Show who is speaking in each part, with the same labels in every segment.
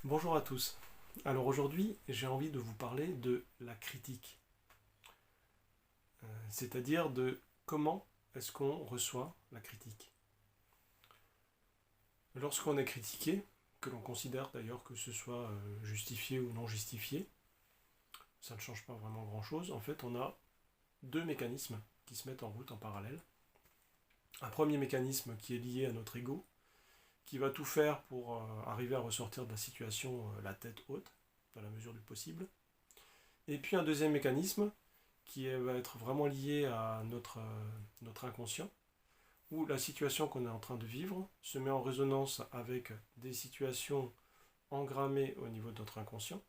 Speaker 1: Bonjour à tous. Alors aujourd'hui, j'ai envie de vous parler de la critique, c'est-à-dire de comment est-ce qu'on reçoit la critique. Lorsqu'on est critiqué, que l'on considère d'ailleurs que ce soit justifié ou non justifié, ça ne change pas vraiment grand-chose. En fait, on a deux mécanismes qui se mettent en route en parallèle. Un premier mécanisme qui est lié à notre ego, qui va tout faire pour arriver à ressortir de la situation la tête haute, dans la mesure du possible. Et puis un deuxième mécanisme va être vraiment lié à notre inconscient, où la situation qu'on est en train de vivre se met en résonance avec des situations engrammées au niveau de notre inconscient,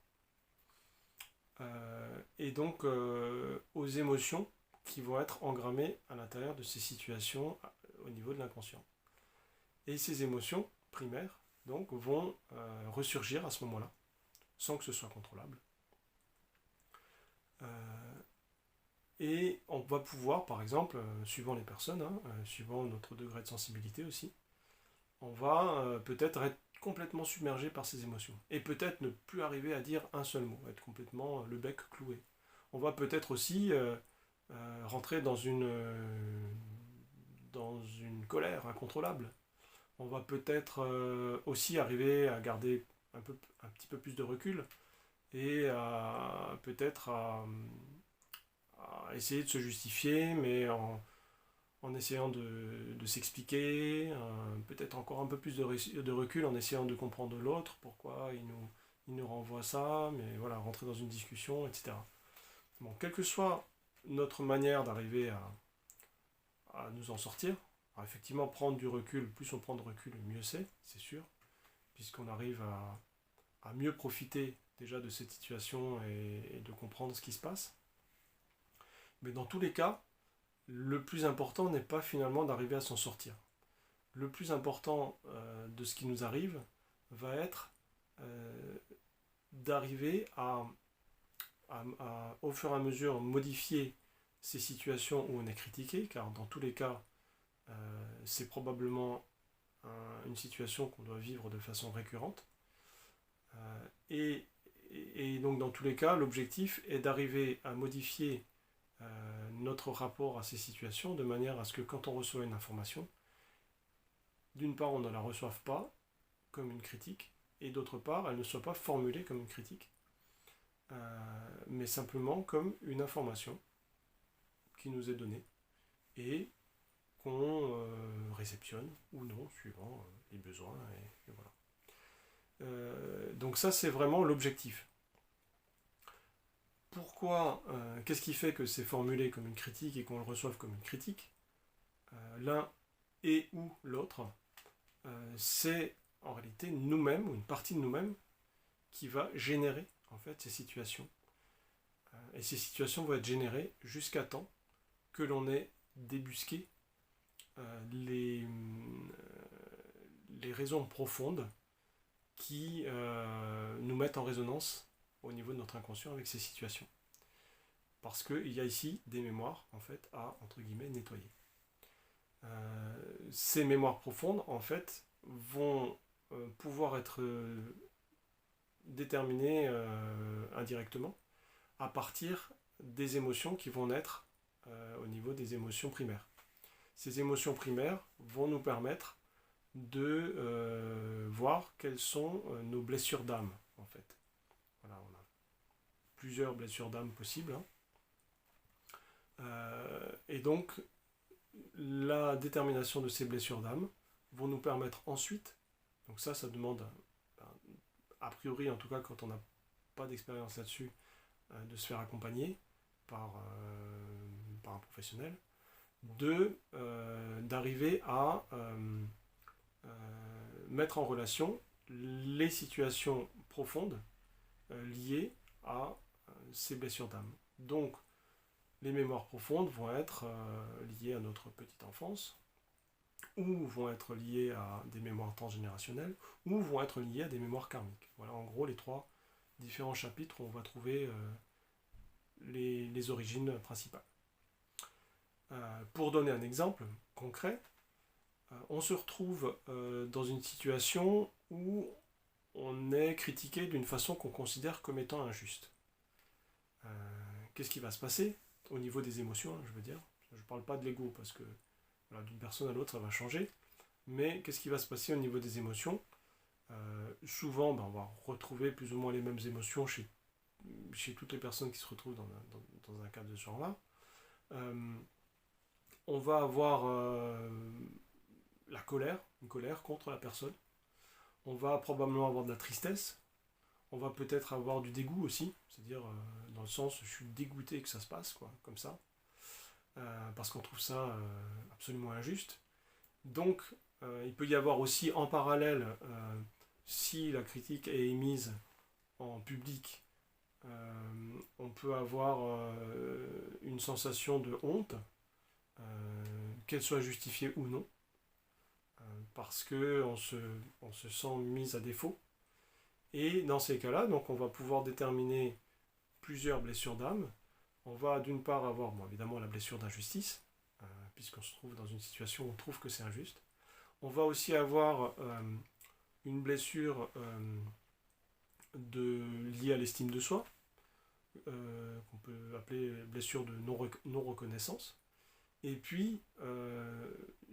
Speaker 1: et donc aux émotions qui vont être engrammées à l'intérieur de ces situations au niveau de l'inconscient. Et ces émotions primaires donc, vont ressurgir à ce moment-là, sans que ce soit contrôlable. Et on va pouvoir, par exemple, suivant les personnes, suivant notre degré de sensibilité aussi, on va peut-être être complètement submergé par ces émotions. Et peut-être ne plus arriver à dire un seul mot, être complètement le bec cloué. On va peut-être aussi rentrer dans une colère incontrôlable. On va peut-être aussi arriver à garder un petit peu plus de recul et peut-être à essayer de se justifier, mais en essayant de s'expliquer, peut-être encore un peu plus de recul, en essayant de comprendre l'autre, pourquoi il nous renvoie ça, mais voilà, rentrer dans une discussion, etc. Bon, quelle que soit notre manière d'arriver à nous en sortir, alors effectivement, prendre du recul, plus on prend de recul, mieux c'est sûr, puisqu'on arrive à mieux profiter déjà de cette situation et de comprendre ce qui se passe. Mais dans tous les cas, le plus important n'est pas finalement d'arriver à s'en sortir. Le plus important de ce qui nous arrive va être d'arriver au fur et à mesure, modifier ces situations où on est critiqué, car dans tous les cas, c'est probablement une situation qu'on doit vivre de façon récurrente. Et, et donc dans tous les cas, l'objectif est d'arriver à modifier notre rapport à ces situations de manière à ce que quand on reçoit une information, d'une part on ne la reçoive pas comme une critique, et d'autre part elle ne soit pas formulée comme une critique, mais simplement comme une information qui nous est donnée et qu'on réceptionne ou non suivant les besoins, et voilà. Donc ça c'est vraiment l'objectif. Pourquoi, qu'est-ce qui fait que c'est formulé comme une critique et qu'on le reçoive comme une critique, l'un et ou l'autre, c'est en réalité nous-mêmes, ou une partie de nous-mêmes, qui va générer en fait ces situations. Et ces situations vont être générées jusqu'à temps que l'on ait débusqué les raisons profondes qui nous mettent en résonance au niveau de notre inconscient avec ces situations. Parce qu'il y a ici des mémoires en fait à entre guillemets nettoyer. Ces mémoires profondes en fait vont pouvoir être déterminées indirectement à partir des émotions qui vont naître au niveau des émotions primaires. Ces émotions primaires vont nous permettre de voir quelles sont nos blessures d'âme en fait. Voilà, on a plusieurs blessures d'âme possibles, hein. Et donc la détermination de ces blessures d'âme vont nous permettre ensuite, donc ça demande a priori en tout cas quand on n'a pas d'expérience là-dessus, de se faire accompagner par un professionnel, d'arriver à mettre en relation les situations profondes liées à ces blessures d'âme. Donc les mémoires profondes vont être liées à notre petite enfance, ou vont être liées à des mémoires transgénérationnelles, ou vont être liées à des mémoires karmiques. Voilà en gros les trois différents chapitres où on va trouver les origines principales. Pour donner un exemple concret, on se retrouve dans une situation où on est critiqué d'une façon qu'on considère comme étant injuste. Qu'est-ce qui va se passer au niveau des émotions, je veux dire. Je ne parle pas de l'ego, parce que voilà, d'une personne à l'autre, ça va changer. Mais qu'est-ce qui va se passer au niveau des émotions? Souvent, on va retrouver plus ou moins les mêmes émotions chez toutes les personnes qui se retrouvent dans un cas de ce genre-là. On va avoir la colère, une colère contre la personne. On va probablement avoir de la tristesse. On va peut-être avoir du dégoût aussi, c'est-à-dire dans le sens je suis dégoûté que ça se passe, quoi, comme ça, parce qu'on trouve ça absolument injuste. Donc il peut y avoir aussi en parallèle, si la critique est émise en public, on peut avoir une sensation de honte, qu'elle soit justifiée ou non, parce qu'on se sent mis à défaut. Et dans ces cas-là, donc on va pouvoir déterminer plusieurs blessures d'âme. On va d'une part avoir, évidemment, la blessure d'injustice, puisqu'on se trouve dans une situation où on trouve que c'est injuste. On va aussi avoir une blessure liée à l'estime de soi, qu'on peut appeler blessure de non-reconnaissance. Et puis,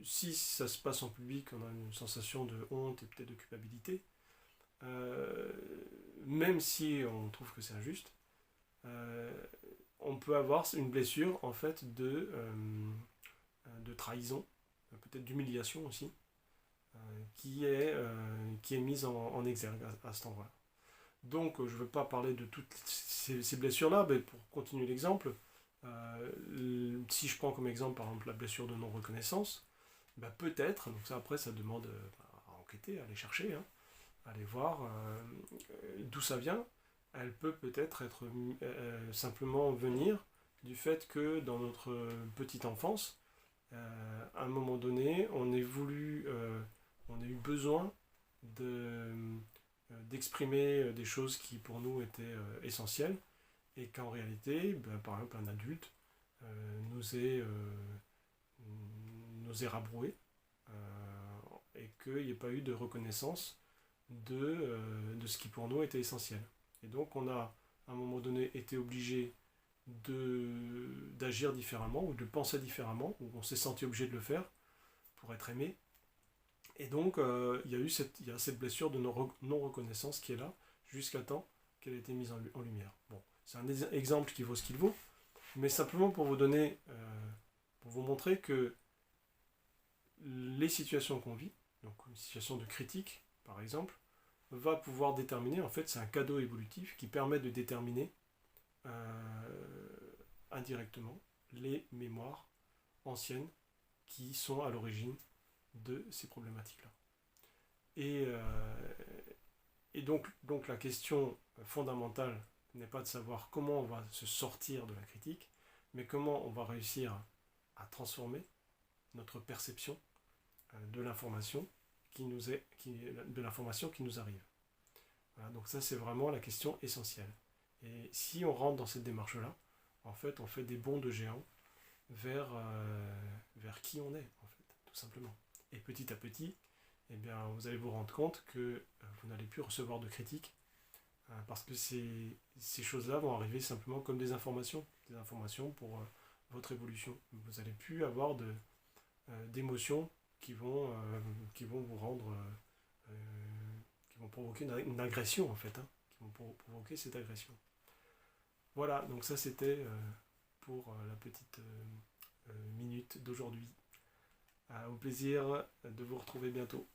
Speaker 1: si ça se passe en public, on a une sensation de honte et peut-être de culpabilité. Même si on trouve que c'est injuste, on peut avoir une blessure en fait de trahison, peut-être d'humiliation aussi, qui est mise en exergue à cet endroit-là. Donc je ne veux pas parler de toutes ces blessures-là, mais pour continuer l'exemple, si je prends comme exemple par exemple la blessure de non-reconnaissance, peut-être, donc ça après ça demande à enquêter, à aller chercher, hein, aller voir d'où ça vient. Elle peut peut-être être simplement venir du fait que dans notre petite enfance, à un moment donné, on a eu besoin d'exprimer des choses qui pour nous étaient essentielles, et qu'en réalité, par exemple un adulte nous ait rabroué, et qu'il n'y ait pas eu de reconnaissance de ce qui pour nous était essentiel. Et donc on a à un moment donné été obligé d'agir différemment ou de penser différemment, ou on s'est senti obligé de le faire pour être aimé. Et donc il y a cette blessure de non-reconnaissance qui est là jusqu'à temps qu'elle ait été mise en lumière. Bon, c'est un exemple qui vaut ce qu'il vaut, mais simplement pour vous donner, pour vous montrer que les situations qu'on vit, donc une situation de critique par exemple, va pouvoir déterminer, en fait c'est un cadeau évolutif qui permet de déterminer indirectement les mémoires anciennes qui sont à l'origine de ces problématiques-là. Et donc la question fondamentale n'est pas de savoir comment on va se sortir de la critique, mais comment on va réussir à transformer notre perception de l'information de l'information qui nous arrive. Voilà, donc ça c'est vraiment la question essentielle. Et si on rentre dans cette démarche-là, en fait on fait des bonds de géant vers qui on est, en fait, tout simplement. Et petit à petit, eh bien, vous allez vous rendre compte que vous n'allez plus recevoir de critiques, parce que ces choses-là vont arriver simplement comme des informations pour votre évolution. Vous n'allez plus avoir d'émotions qui vont vous rendre, qui vont provoquer une agression en fait, hein, qui vont provoquer cette agression. Voilà, donc ça c'était pour la petite minute d'aujourd'hui. Au plaisir de vous retrouver bientôt.